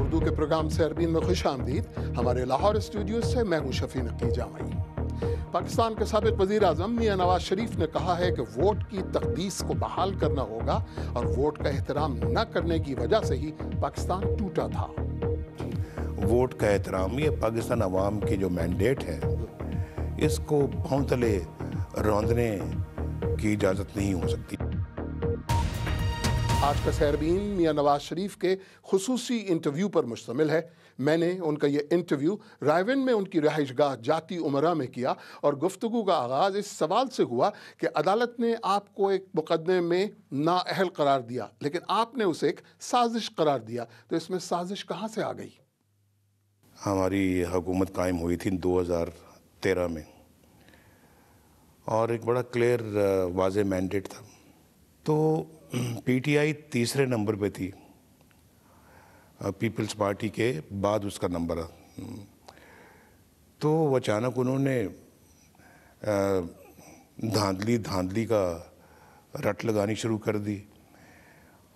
اردو کے پروگرام سیربین میں خوش آمدید. ہمارے لاہور اسٹوڈیو سے میں ہوں شفیع نقی جامعی. پاکستان کے سابق وزیر اعظم میاں نواز شریف نے کہا ہے کہ ووٹ کی تقدیس کو بحال کرنا ہوگا اور ووٹ کا احترام نہ کرنے کی وجہ سے ہی پاکستان ٹوٹا تھا. ووٹ کا احترام یہ پاکستان عوام کی جو مینڈیٹ ہے اس کو پاؤں تلے روندنے کی اجازت نہیں ہو سکتی. آج کا سیربین میاں نواز شریف کے خصوصی انٹرویو پر مشتمل ہے. میں نے ان کا یہ انٹرویو رائیون میں ان کی رہائش گاہ جاتی امراء میں کیا اور گفتگو کا آغاز اس سوال سے ہوا کہ عدالت نے آپ کو ایک مقدمے میں نااہل قرار دیا لیکن آپ نے اسے ایک سازش قرار دیا. تو اس میں سازش کہاں سے آ گئی؟ ہماری حکومت قائم ہوئی تھی 2013 میں اور ایک بڑا کلیئر واضح مینڈیٹ تھا. تو پی ٹی آئی تیسرے نمبر پہ تھی پیپلز پارٹی کے بعد اس کا نمبر. تو اچانک انہوں نے دھاندلی کا رٹ لگانی شروع کر دی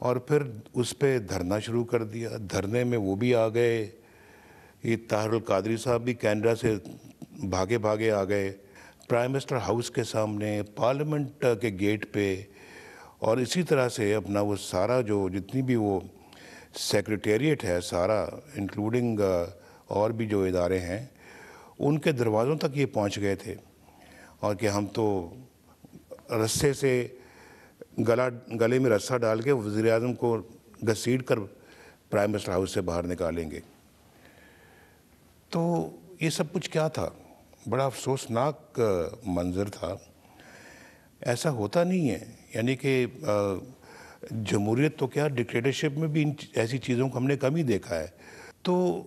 اور پھر اس پہ دھرنا شروع کر دیا. دھرنے میں وہ بھی آ گئے, یہ طاہر القادری صاحب بھی کینیڈا سے بھاگے آ گئے, پرائم منسٹر ہاؤس کے سامنے, پارلیمنٹ کے گیٹ پہ, اور اسی طرح سے اپنا وہ سارا جو جتنی بھی وہ سیکریٹریٹ ہے سارا انکلوڈنگ اور بھی جو ادارے ہیں ان کے دروازوں تک یہ پہنچ گئے تھے اور کہ ہم تو رسے سے گلے میں رسہ ڈال کے وزیر اعظم کو گھسیٹ کر پرائم منسٹر ہاؤس سے باہر نکالیں گے. تو یہ سب کچھ کیا تھا؟ بڑا افسوسناک منظر تھا. ایسا ہوتا نہیں ہے, یعنی کہ جمہوریت تو کیا ڈکٹیٹرشپ میں بھی ایسی چیزوں کو ہم نے کم ہی دیکھا ہے. تو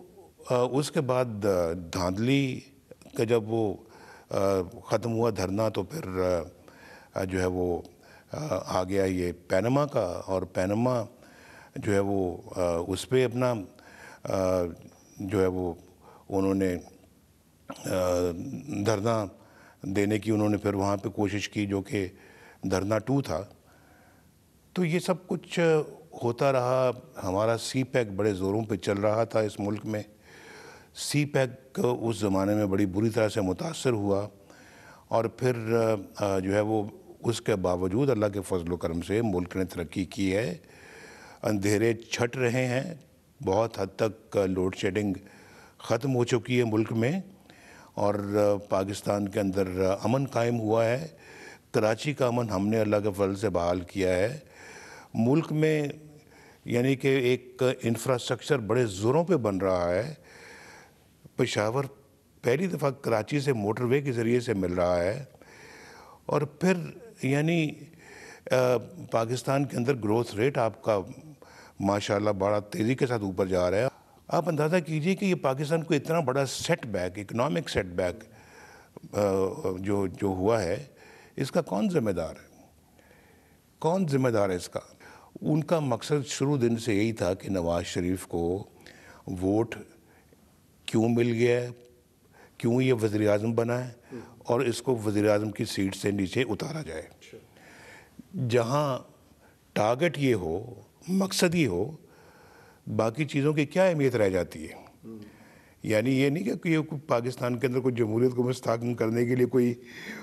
اس کے بعد دھاندلی کا جب وہ ختم ہوا دھرنا تو پھر جو ہے وہ آ گیا یہ پینما کا, اور پینما جو ہے وہ اس پہ اپنا جو ہے وہ انہوں نے دھرنا دینے کی انہوں نے پھر وہاں پہ کوشش کی جو کہ دھرنا 2 تھا. تو یہ سب کچھ ہوتا رہا. ہمارا سی پیک بڑے زوروں پہ چل رہا تھا اس ملک میں. سی پیک اس زمانے میں بڑی بری طرح سے متاثر ہوا اور پھر جو ہے وہ اس کے باوجود اللہ کے فضل و کرم سے ملک نے ترقی کی ہے. اندھیرے چھٹ رہے ہیں, بہت حد تک لوڈ شیڈنگ ختم ہو چکی ہے ملک میں اور پاکستان کے اندر امن قائم ہوا ہے. کراچی کا امن ہم نے اللہ کے فضل سے بحال کیا ہے. ملک میں یعنی کہ ایک انفراسٹرکچر بڑے زوروں پہ بن رہا ہے. پشاور پہلی دفعہ کراچی سے موٹر وے کے ذریعے سے مل رہا ہے اور پھر یعنی پاکستان کے اندر گروتھ ریٹ آپ کا ماشاءاللہ بڑا تیزی کے ساتھ اوپر جا رہا ہے. آپ اندازہ کیجئے کہ یہ پاکستان کو اتنا بڑا setback, economic setback جو ہوا ہے, اس کا کون ذمہ دار ہے؟ کون ذمہ دار ہے اس کا؟ ان کا مقصد شروع دن سے یہی تھا کہ نواز شریف کو ووٹ کیوں مل گیا ہے, کیوں یہ وزیر اعظم بنا ہے اور اس کو وزیر اعظم کی سیٹ سے نیچے اتارا جائے. جہاں ٹارگٹ یہ ہو, مقصد یہ ہو, باقی چیزوں کی کیا اہمیت رہ جاتی ہے؟ یعنی یہ نہیں کہ پاکستان کے اندر کوئی جمہوریت کو مستحکم کرنے کے لیے کوئی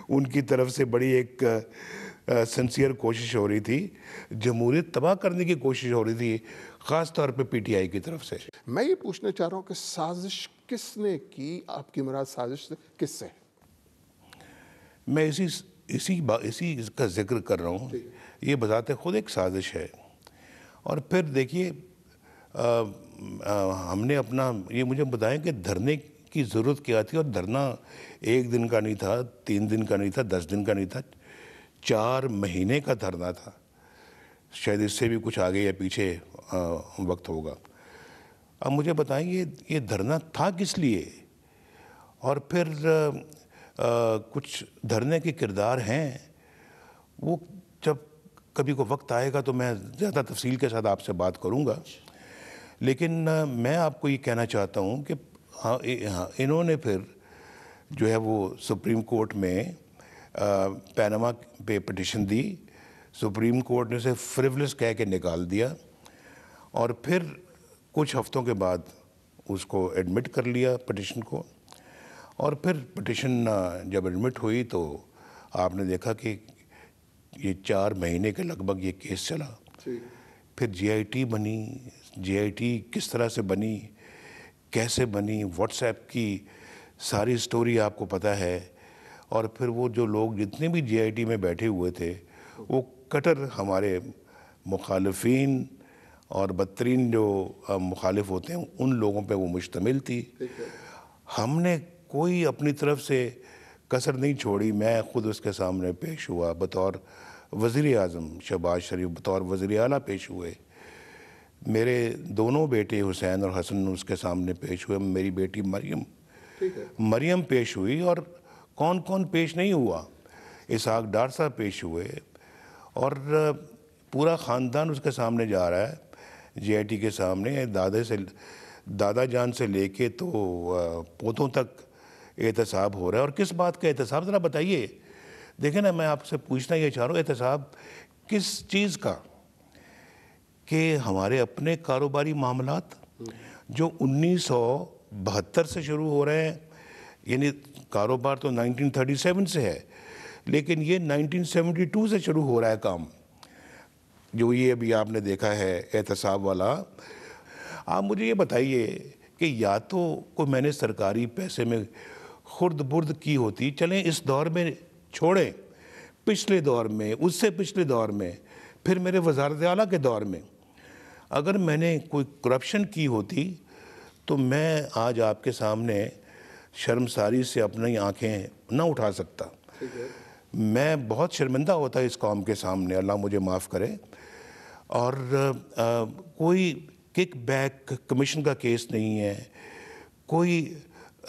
ان کی طرف سے بڑی ایک سنسیئر کوشش ہو رہی تھی. جمہوریت تباہ کرنے کی کوشش ہو رہی تھی, خاص طور پہ پی ٹی آئی کی طرف سے. میں یہ پوچھنا چاہ رہا ہوں کہ سازش کس نے کی؟ آپ کی مراد سازش کس سے؟ میں اسی کا ذکر کر رہا ہوں. یہ بذات خود ایک سازش ہے. اور پھر دیکھیے ہم نے اپنا یہ مجھے بتائیں کہ دھرنے کی ضرورت کیا تھی, اور دھرنا 1 دن کا نہیں تھا, 3 دن کا نہیں تھا, 10 دن کا نہیں تھا, 4 مہینے کا دھرنا تھا. شاید اس سے بھی کچھ آگے یا پیچھے وقت ہوگا. اب مجھے بتائیں یہ دھرنا تھا کس لیے؟ اور پھر کچھ دھرنے کے کردار ہیں, وہ جب کبھی کو وقت آئے گا تو میں زیادہ تفصیل کے ساتھ آپ سے بات کروں گا. لیکن میں آپ کو یہ کہنا چاہتا ہوں کہ انہوں نے پھر جو ہے وہ سپریم کورٹ میں پینما پہ پٹیشن دی. سپریم کورٹ نے اسے فریولس کہہ کے نکال دیا اور پھر کچھ ہفتوں کے بعد اس کو ایڈمٹ کر لیا پٹیشن کو، اور پھر پٹیشن جب ایڈمٹ ہوئی تو آپ نے دیکھا کہ یہ 4 مہینے کے لگ بھگ یہ کیس چلا۔ پھر جی آئی ٹی بنی، جی آئی ٹی کس طرح سے بنی، کیسے بنی، واٹس ایپ کی ساری سٹوری آپ کو پتہ ہے۔ اور پھر وہ جو لوگ جتنے بھی جی آئی ٹی میں بیٹھے ہوئے تھے وہ کٹر ہمارے مخالفین اور بدترین جو مخالف ہوتے ہیں ان لوگوں پہ وہ مشتمل تھی۔ ہم نے کوئی اپنی طرف سے کسر نہیں چھوڑی۔ میں خود اس کے سامنے پیش ہوا بطور وزیر اعظم، شہباز شریف بطور وزیر اعلیٰ پیش ہوئے، میرے دونوں بیٹے حسین اور حسن اس کے سامنے پیش ہوئے، میری بیٹی مریم پیش ہوئی، اور کون کون پیش نہیں ہوا، اسحاق ڈار صاحب پیش ہوئے، اور پورا خاندان اس کے سامنے جا رہا ہے، جی آئی ٹی کے سامنے، دادا جان سے لے کے تو پوتوں تک احتساب ہو رہا ہے۔ اور کس بات کا احتساب ذرا بتائیے؟ دیکھیں نا، میں آپ سے پوچھنا یہ چاہ رہا ہوں، احتساب کس چیز کا؟ کہ ہمارے اپنے کاروباری معاملات جو 1972 سے شروع ہو رہے ہیں، یعنی کاروبار تو 1937 سے ہے، لیکن یہ 1972 سے شروع ہو رہا ہے کام، جو یہ ابھی آپ نے دیکھا ہے احتساب والا۔ آپ مجھے یہ بتائیے کہ یا تو کوئی میں نے سرکاری پیسے میں خرد برد کی ہوتی، چلیں اس دور میں چھوڑیں، پچھلے دور میں، اس سے پچھلے دور میں، پھر میرے وزارت اعلیٰ کے دور میں اگر میں نے کوئی کرپشن کی ہوتی تو میں آج آپ کے سامنے شرمساری سے اپنی آنکھیں نہ اٹھا سکتا، میں بہت شرمندہ ہوتا اس قوم کے سامنے، اللہ مجھے معاف کرے۔ اور کوئی کک بیک کمیشن کا کیس نہیں ہے، کوئی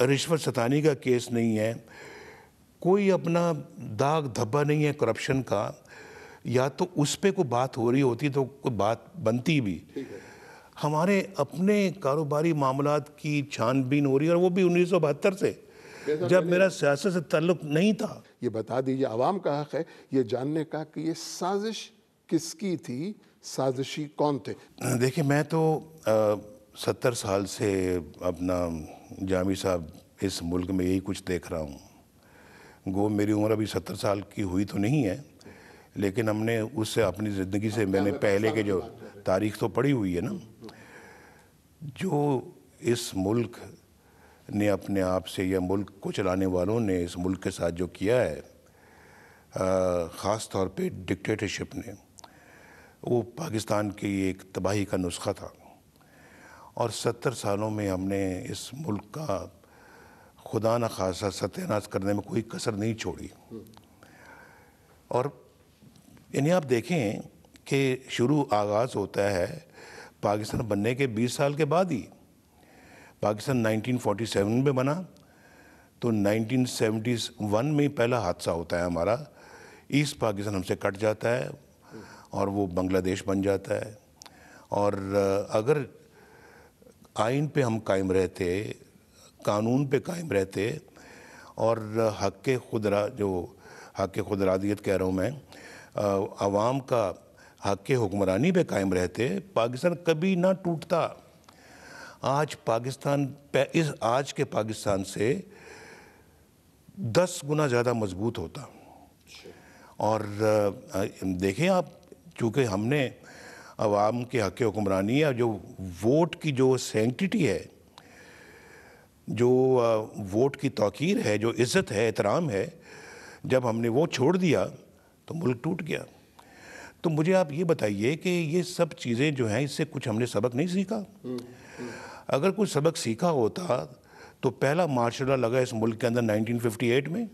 رشوت ستانی کا کیس نہیں ہے، کوئی اپنا داغ دھبا نہیں ہے کرپشن کا، یا تو اس پہ کوئی بات ہو رہی ہوتی تو کوئی بات بنتی بھی۔ ہمارے اپنے کاروباری معاملات کی چھان بین ہو رہی ہے، اور وہ بھی 1972 سے، جب میرا سیاست سے تعلق نہیں تھا۔ یہ بتا دیجیے، عوام کا حق ہے یہ جاننے کا کہ یہ سازش کس کی تھی، سازشی کون تھے؟ دیکھیں، میں تو 70 سال سے اپنا جامی صاحب اس ملک میں یہی کچھ دیکھ رہا ہوں، گو میری عمر ابھی 70 سال کی ہوئی تو نہیں ہے، لیکن ہم نے اس سے اپنی زندگی سے میں نے پہلے کے جو تاریخ تو پڑھی ہوئی ہے نا، جو اس ملک نے اپنے آپ سے، یا ملک کو چلانے والوں نے اس ملک کے ساتھ جو کیا ہے، خاص طور پہ ڈکٹیٹرشپ نے، وہ پاکستان کی ایک تباہی کا نسخہ تھا، اور 70 سالوں میں ہم نے اس ملک کا خدا نخواستہ ستیہ ناش کرنے میں کوئی کسر نہیں چھوڑی۔ اور یعنی آپ دیکھیں کہ آغاز ہوتا ہے پاکستان بننے کے 20 سال کے بعد ہی۔ پاکستان 1947 میں بنا تو 1971 میں پہلا حادثہ ہوتا ہے ہمارا، ایسٹ پاکستان ہم سے کٹ جاتا ہے اور وہ بنگلہ دیش بن جاتا ہے۔ اور اگر آئین پہ ہم قائم رہتے، قانون پہ قائم رہتے، اور حق خود ارادیت کہہ رہا ہوں میں، عوام کا حق حکمرانی پہ قائم رہتے، پاکستان کبھی نہ ٹوٹتا۔ آج کے پاکستان سے 10 گنا زیادہ مضبوط ہوتا۔ اور دیکھیں آپ، چونکہ ہم نے عوام کے حق حکمرانی، یا جو ووٹ کی جو سینکٹیٹی ہے، جو ووٹ کی توقیر ہے، جو عزت ہے، احترام ہے، جب ہم نے وہ چھوڑ دیا تو ملک ٹوٹ گیا۔ تو مجھے آپ یہ بتائیے کہ یہ سب چیزیں جو ہیں، اس سے کچھ ہم نے سبق نہیں سیکھا؟ اگر کچھ سبق سیکھا ہوتا تو پہلا مارشل لا لگا اس ملک کے اندر 1958 میں،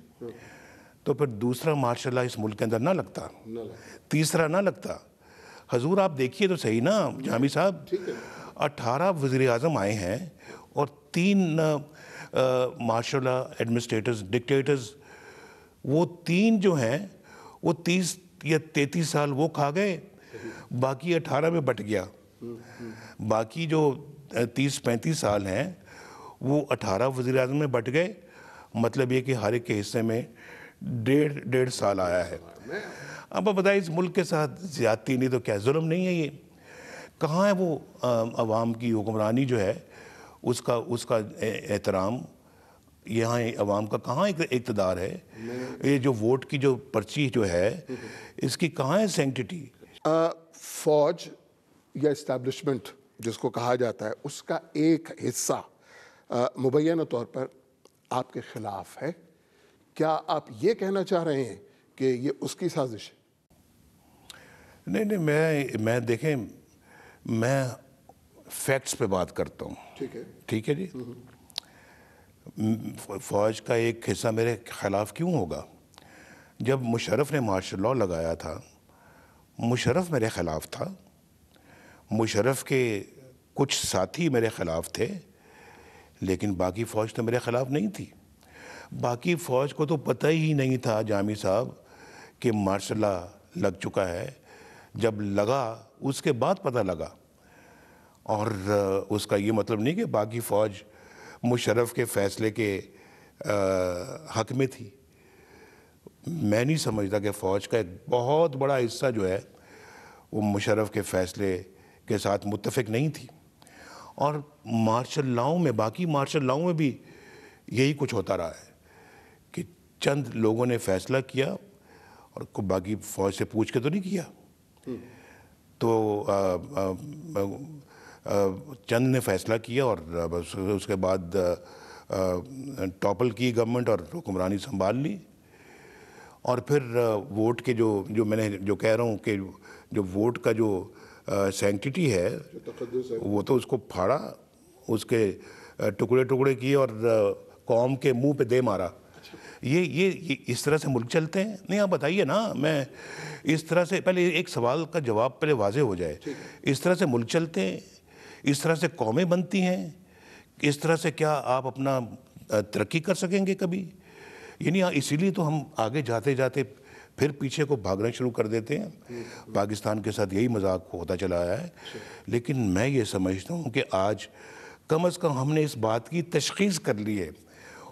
تو پھر دوسرا مارشل لا اس ملک کے اندر نہ لگتا، تیسرا نہ لگتا۔ حضور آپ دیکھیے تو صحیح نا جامی صاحب، 18 وزیر اعظم آئے ہیں اور 3 مارشل لا ایڈمنسٹریٹرز، ڈکٹیٹرز، وہ 3 جو ہیں وہ 30 یا 33 سال وہ کھا گئے، باقی 18 میں بٹ گیا۔ باقی جو 30-35 سال ہیں وہ 18 وزیر اعظم میں بٹ گئے، مطلب یہ کہ ہر ایک کے حصے میں 1.5 سال آیا ہے۔ اب بتائیں، اس ملک کے ساتھ زیادتی نہیں تو کیا ظلم نہیں ہے یہ؟ کہاں ہے وہ عوام کی حکمرانی جو ہے اس کا احترام؟ یہاں عوام کا کہاں اقتدار ہے؟ یہ جو ووٹ کی جو پرچی جو ہے اس کی کہاں ہے سینکٹیٹی؟ فوج یا اسٹیبلشمنٹ جس کو کہا جاتا ہے اس کا ایک حصہ مبینہ طور پر آپ کے خلاف ہے. کیا آپ یہ کہنا چاہ رہے ہیں کہ یہ اس کی سازش ہے؟ نہیں، میں دیکھیں، میں فیکٹس پہ بات کرتا ہوں. ٹھیک ہے جی. فوج کا ایک حصہ میرے خلاف کیوں ہوگا؟ جب مشرف نے مارشل لاء لگایا تھا، مشرف میرے خلاف تھا. مشرف کے کچھ ساتھی میرے خلاف تھے، لیکن باقی فوج تو میرے خلاف نہیں تھی. باقی فوج کو تو پتہ ہی نہیں تھا جامی صاحب کہ مارشل لاء لگ چکا ہے. جب لگا اس کے بعد پتہ لگا. اور اس کا یہ مطلب نہیں کہ باقی فوج مشرف کے فیصلے کے حق میں تھی. میں نہیں سمجھتا کہ فوج کا ایک بہت بڑا حصہ جو ہے وہ مشرف کے فیصلے کے ساتھ متفق نہیں تھی. اور مارشل لاؤں میں، باقی مارشل لاؤں میں بھی یہی کچھ ہوتا رہا ہے کہ چند لوگوں نے فیصلہ کیا اور باقی فوج سے پوچھ کے تو نہیں کیا. تو چند نے فیصلہ کیا اور بس اس کے بعد ٹاپل کی گورنمنٹ اور حکمرانی سنبھال لی. اور پھر ووٹ کے جو میں نے جو کہہ رہا ہوں کہ جو ووٹ کا جو سینکٹیٹی ہے وہ تو اس کو پھاڑا، اس کے ٹکڑے ٹکڑے کیے اور قوم کے منہ پہ دے مارا. یہ اس طرح سے ملک چلتے ہیں؟ نہیں، آپ بتائیے نا. میں اس طرح سے پہلے ایک سوال کا جواب پہلے واضح ہو جائے. اس طرح سے ملک چلتے ہیں؟ اس طرح سے قومیں بنتی ہیں؟ اس طرح سے کیا آپ اپنا ترقی کر سکیں گے کبھی؟ یعنی اسی لیے تو ہم آگے جاتے جاتے پھر پیچھے کو بھاگنا شروع کر دیتے ہیں. پاکستان کے ساتھ یہی مذاق ہوتا چلا آیا ہے. لیکن میں یہ سمجھتا ہوں کہ آج کم از کم ہم نے اس بات کی تشخیص کر لی ہے،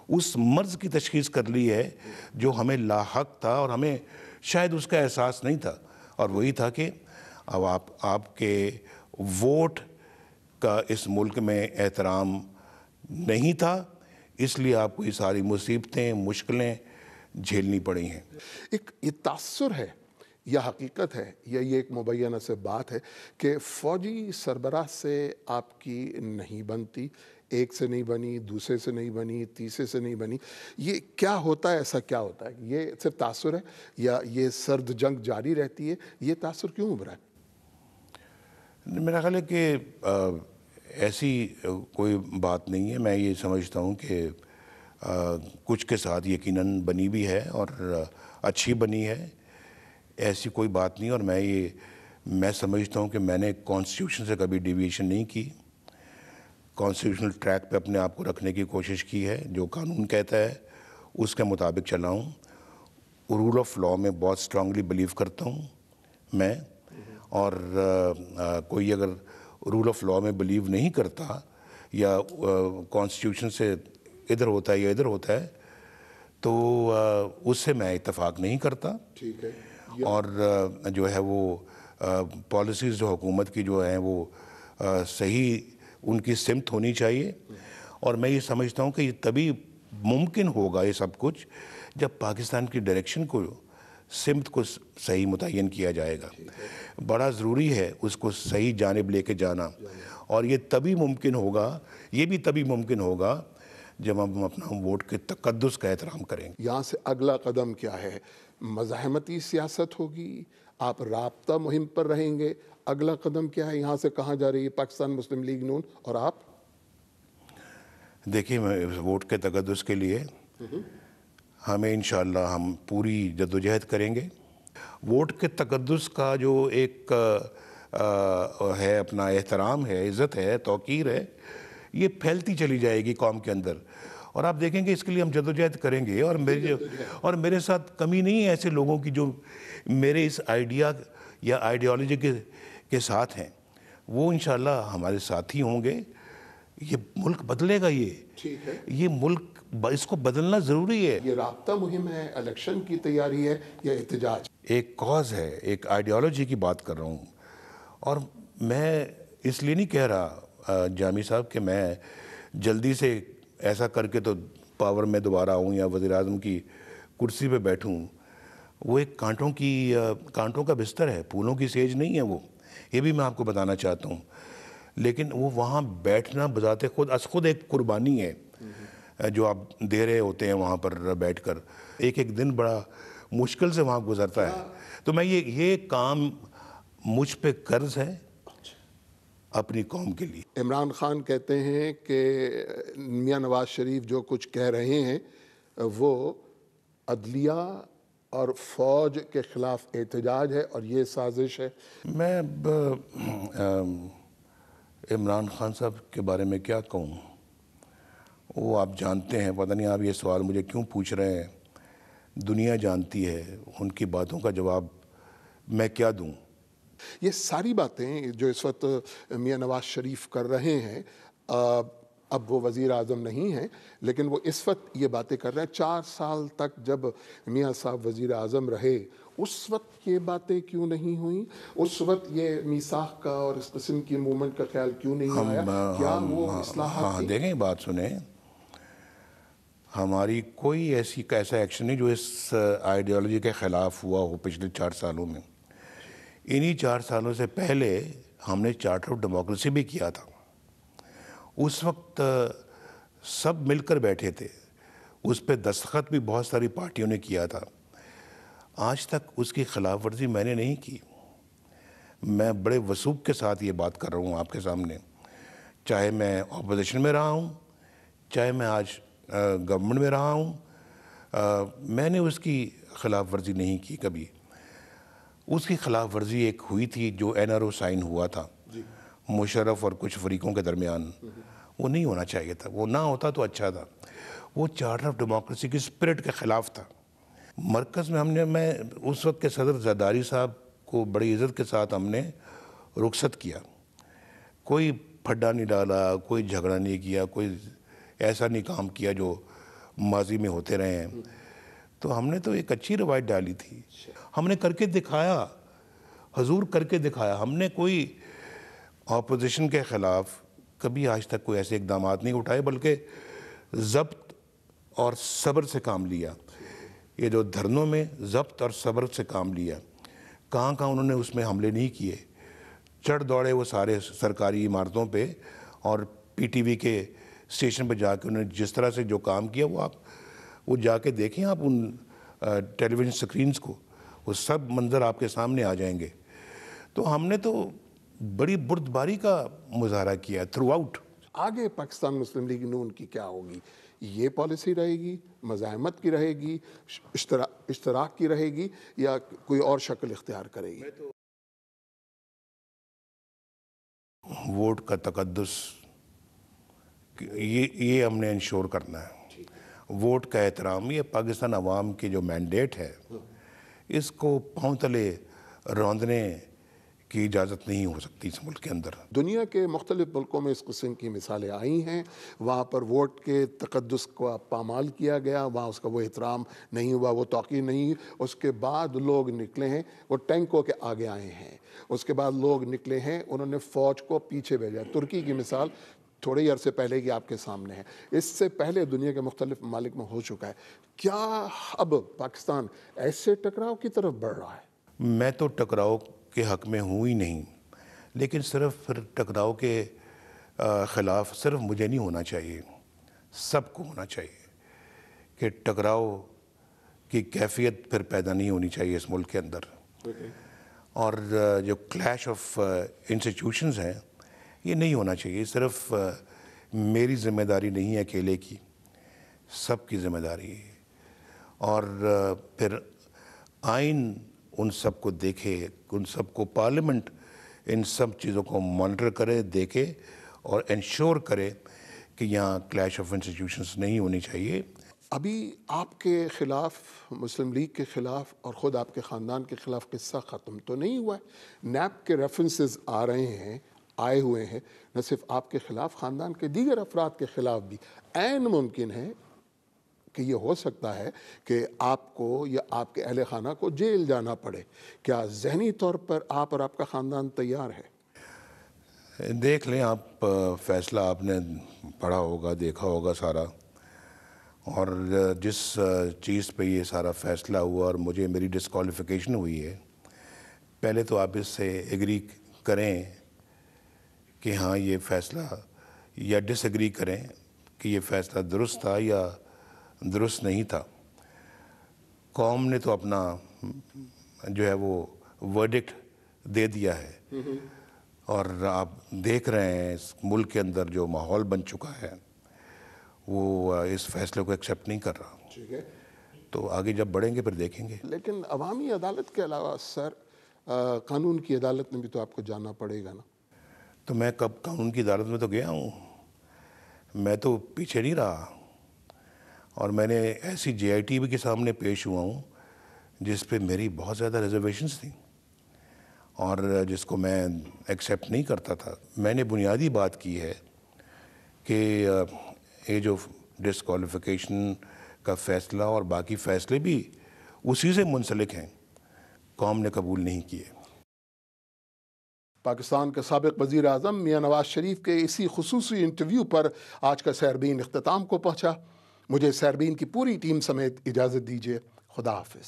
اس مرض کی تشخیص کر لی ہے جو ہمیں لاحق تھا اور ہمیں شاید اس کا احساس نہیں تھا. اور وہی تھا کہ اب آپ کے ووٹ کا اس ملک میں احترام نہیں تھا، اس لیے آپ کو یہ ساری مصیبتیں، مشکلیں جھیلنی پڑی ہیں. ایک یہ تاثر ہے یا حقیقت ہے یا یہ ایک مبینہ سے بات ہے کہ فوجی سربراہ سے آپ کی نہیں بنتی، ایک سے نہیں بنی، دوسرے سے نہیں بنی، تیسرے سے نہیں بنی. یہ کیا ہوتا ہے؟ ایسا کیا ہوتا ہے؟ یہ صرف تاثر ہے یا یہ سرد جنگ جاری رہتی ہے؟ یہ تاثر کیوں ابھرا ہے؟ میرا خیال ہے کہ ایسی کوئی بات نہیں ہے. میں یہ سمجھتا ہوں کہ کچھ کے ساتھ یقیناً بنی بھی ہے اور اچھی بنی ہے. ایسی کوئی بات نہیں. اور میں سمجھتا ہوں کہ میں نے کانسٹیٹیوشن سے کبھی ڈیویشن نہیں کی. کانسٹیٹیوشنل ٹریک پہ اپنے آپ کو رکھنے کی کوشش کی ہے. جو قانون کہتا ہے اس کے مطابق چلا ہوں. رول آف لاء میں بہت اسٹرانگلی بلیو کرتا ہوں میں. اور کوئی اگر رول آف لاء میں بلیو نہیں کرتا یا کانسٹیٹیوشن سے ادھر ہوتا ہے یا ادھر ہوتا ہے تو اس سے میں اتفاق نہیں کرتا. اور جو ہے وہ پالیسیز جو حکومت کی جو ہیں وہ صحیح ان کی سمت ہونی چاہیے. اور میں یہ سمجھتا ہوں کہ یہ تبھی ممکن ہوگا یہ سب کچھ جب پاکستان کی ڈائریکشن کو، سمت کو صحیح متعین کیا جائے گا. بڑا ضروری ہے اس کو صحیح جانب لے کے جانا. اور یہ تبھی ممکن ہوگا، یہ بھی تبھی ممکن ہوگا جب ہم اپنا ووٹ کے تقدس کا احترام کریں گے. یہاں سے اگلا قدم کیا ہے؟ مزاحمتی سیاست ہوگی؟ آپ رابطہ مہم پر رہیں گے؟ اگلا قدم کیا ہے؟ یہاں سے کہاں جا رہی ہے پاکستان مسلم لیگ نون اور آپ؟ دیکھیے، ووٹ کے تقدس کے لیے ہمیں انشاءاللہ ہم پوری جدوجہد کریں گے. ووٹ کے تقدس کا جو ایک ہے اپنا احترام ہے، عزت ہے، توقیر ہے، یہ پھیلتی چلی جائے گی قوم کے اندر. اور آپ دیکھیں گے اس کے لیے ہم جدوجہد کریں گے. اور میرے ساتھ کمی نہیں ہے ایسے لوگوں کی جو میرے اس آئیڈیا یا آئیڈیالوجی کے ساتھ ہیں. وہ انشاءاللہ ہمارے ساتھی ہوں گے. یہ ملک بدلے گا. یہ ملک اس کو بدلنا ضروری ہے. یہ رابطہ مہم ہے، الیکشن کی تیاری ہے یا احتجاج؟ ایک کاز ہے، ایک آئیڈیالوجی کی بات کر رہا ہوں. اور میں اس لیے نہیں کہہ رہا جامی صاحب کہ میں جلدی سے ایسا کر کے تو پاور میں دوبارہ آؤں یا وزیر اعظم کی کرسی پہ بیٹھوں. وہ ایک کانٹوں کا بستر ہے، پھولوں کی سیج نہیں ہے وہ، یہ بھی میں آپ کو بتانا چاہتا ہوں. لیکن وہ وہاں بیٹھنا بذات خود ایک قربانی ہے جو آپ دے رہے ہوتے ہیں وہاں پر بیٹھ کر. ایک ایک دن بڑا مشکل سے وہاں گزرتا ہے. تو میں یہ کام مجھ پہ قرض ہے اپنی قوم کے لیے. عمران خان کہتے ہیں کہ میاں نواز شریف جو کچھ کہہ رہے ہیں وہ عدلیہ اور فوج کے خلاف احتجاج ہے اور یہ سازش ہے. میں اب عمران خان صاحب کے بارے میں کیا کہوں؟ وہ آپ جانتے ہیں، پتہ نہیں آپ یہ سوال مجھے کیوں پوچھ رہے ہیں. دنیا جانتی ہے، ان کی باتوں کا جواب میں کیا دوں؟ یہ ساری باتیں جو اس وقت میاں نواز شریف کر رہے ہیں، اب وہ وزیر اعظم نہیں ہیں لیکن وہ اس وقت یہ باتیں کر رہے ہیں. 4 سال تک جب میاں صاحب وزیر اعظم رہے اس وقت یہ باتیں کیوں نہیں ہوئیں؟ اس وقت یہ میثاق کا اور اس قسم کی موومنٹ کا خیال کیوں نہیں آیا؟ کیا وہ اصلاحات تھی؟ دیکھیں بات سنیں، ہماری کوئی ایسا ایکشن نہیں جو اس آئیڈیالوجی کے خلاف ہوا ہو پچھلے 4 سالوں میں. انہی 4 سالوں سے پہلے ہم نے چارٹر آف ڈیموکریسی بھی کیا تھا. اس وقت سب مل کر بیٹھے تھے، اس پہ دستخط بھی بہت ساری پارٹیوں نے کیا تھا. آج تک اس کی خلاف ورزی میں نے نہیں کی. میں بڑے وثوق کے ساتھ یہ بات کر رہا ہوں آپ کے سامنے، چاہے میں اپوزیشن میں رہا ہوں، چاہے میں آج گورنمنٹ میں رہا ہوں. میں نے اس کی خلاف ورزی نہیں کی کبھی. اس کی خلاف ورزی ایک ہوئی تھی جو NRO سائن ہوا تھا مشرف اور کچھ فریقوں کے درمیان. وہ نہیں ہونا چاہیے تھا، وہ نہ ہوتا تو اچھا تھا. وہ چارٹر آف ڈیموکریسی کی اسپرٹ کے خلاف تھا. مرکز میں میں اس وقت کے صدر زرداری صاحب کو بڑی عزت کے ساتھ ہم نے رخصت کیا. کوئی پھڈا نہیں ڈالا، کوئی جھگڑا نہیں کیا، کوئی ایسا نہیں کام کیا جو ماضی میں ہوتے رہے ہیں. تو ہم نے تو ایک اچھی روایت ڈالی تھی. ہم نے کر کے دکھایا، حضور کر کے دکھایا. ہم نے کوئی اپوزیشن کے خلاف کبھی آج تک کوئی ایسے اقدامات نہیں اٹھائے، بلکہ ضبط اور صبر سے کام لیا. یہ جو دھرنوں میں ضبط اور صبر سے کام لیا. کہاں انہوں نے اس میں حملے نہیں کیے. چڑھ دوڑے وہ سارے سرکاری عمارتوں پہ اور PTV کے اسٹیشن پہ جا کے انہوں نے جس طرح سے جو کام کیا وہ جا کے دیکھیں آپ ان ٹیلی ویژن سکرینز کو، وہ سب منظر آپ کے سامنے آ جائیں گے. تو ہم نے تو بڑی بردباری کا مظاہرہ کیا تھرو آؤٹ. آگے پاکستان مسلم لیگ نون کی کیا ہوگی؟ یہ پالیسی رہے گی، مزاحمت کی رہے گی، اشتراک کی رہے گی، یا کوئی اور شکل اختیار کرے گی؟ ووٹ کا تقدس یہ ہم نے انشور کرنا ہے. ووٹ کا احترام، یہ پاکستان عوام کی جو مینڈیٹ ہے اس کو پاؤں تلے روندنے کی اجازت نہیں ہو سکتی اس ملک کے اندر. دنیا کے مختلف ملکوں میں اس قسم کی مثالیں آئی ہیں. وہاں پر ووٹ کے تقدس کو پامال کیا گیا، وہاں اس کا وہ احترام نہیں ہوا، وہ توقیر نہیں. اس کے بعد لوگ نکلے ہیں، وہ ٹینکوں کے آگے آئے ہیں. اس کے بعد لوگ نکلے ہیں، انہوں نے فوج کو پیچھے بھیجا. ترکی کی مثال تھوڑے ہی عرصے پہلے کی آپ کے سامنے ہے. اس سے پہلے دنیا کے مختلف ممالک میں ہو چکا ہے. کیا اب پاکستان ایسے ٹکراؤ کی طرف بڑھ رہا ہے؟ میں تو ٹکراؤ کے حق میں ہوں ہی نہیں، لیکن صرف پھر ٹکراؤ کے خلاف صرف مجھے نہیں ہونا چاہیے، سب کو ہونا چاہیے. کہ ٹکراؤ کی کیفیت پھر پیدا نہیں ہونی چاہیے اس ملک کے اندر. اور جو کلیش آف انسٹیٹیوشنز ہیں یہ نہیں ہونا چاہیے. صرف میری ذمہ داری نہیں ہے اکیلے کی، سب کی ذمہ داری ہے. اور پھر آئین ان سب کو دیکھے، ان سب کو پارلیمنٹ ان سب چیزوں کو مانیٹر کرے، دیکھے اور انشور کرے کہ یہاں کلیش آف انسٹیٹیوشنز نہیں ہونی چاہیے. ابھی آپ کے خلاف، مسلم لیگ کے خلاف اور خود آپ کے خاندان کے خلاف قصہ ختم تو نہیں ہوا ہے. نیب کے ریفرنسز آئے ہوئے ہیں، نہ صرف آپ کے خلاف، خاندان کے دیگر افراد کے خلاف بھی. عین ممکن ہے کہ یہ ہو سکتا ہے کہ آپ کو یا آپ کے اہل خانہ کو جیل جانا پڑے. کیا ذہنی طور پر آپ اور آپ کا خاندان تیار ہے؟ دیکھ لیں آپ، فیصلہ آپ نے پڑھا ہوگا، دیکھا ہوگا سارا، اور جس چیز پہ یہ سارا فیصلہ ہوا اور مجھے میری ڈسکوالیفیکیشن ہوئی ہے، پہلے تو آپ اس سے ایگری کریں کہ ہاں یہ فیصلہ، یا ڈس ایگری کریں کہ یہ فیصلہ درست تھا یا درست نہیں تھا۔ قوم نے تو اپنا جو ہے وہ ورڈکٹ دے دیا ہے، اور آپ دیکھ رہے ہیں اس ملک کے اندر جو ماحول بن چکا ہے وہ اس فیصلے کو ایکسیپٹ نہیں کر رہا۔ ٹھیک ہے، تو آگے جب بڑھیں گے پھر دیکھیں گے۔ لیکن عوامی عدالت کے علاوہ سر قانون کی عدالت میں بھی تو آپ کو جانا پڑے گا نا؟ تو میں کب قانون کی عدالت میں تو گیا ہوں، میں تو پیچھے نہیں رہا، اور میں نے ایسی جے آئی ٹی وی کے سامنے پیش ہوا ہوں جس پہ میری بہت زیادہ ریزرویشنز تھیں اور جس کو میں ایکسیپٹ نہیں کرتا تھا۔ میں نے بنیادی بات کی ہے کہ یہ جو ڈسکوالیفیکیشن کا فیصلہ اور باقی فیصلے بھی اسی سے منسلک ہیں، قوم نے قبول نہیں کیے۔ پاکستان کے سابق وزیر اعظم میاں نواز شریف کے اسی خصوصی انٹرویو پر آج کا سحربین اختتام کو پہنچا۔ مجھے سحربین کی پوری ٹیم سمیت اجازت دیجیے۔ خدا حافظ۔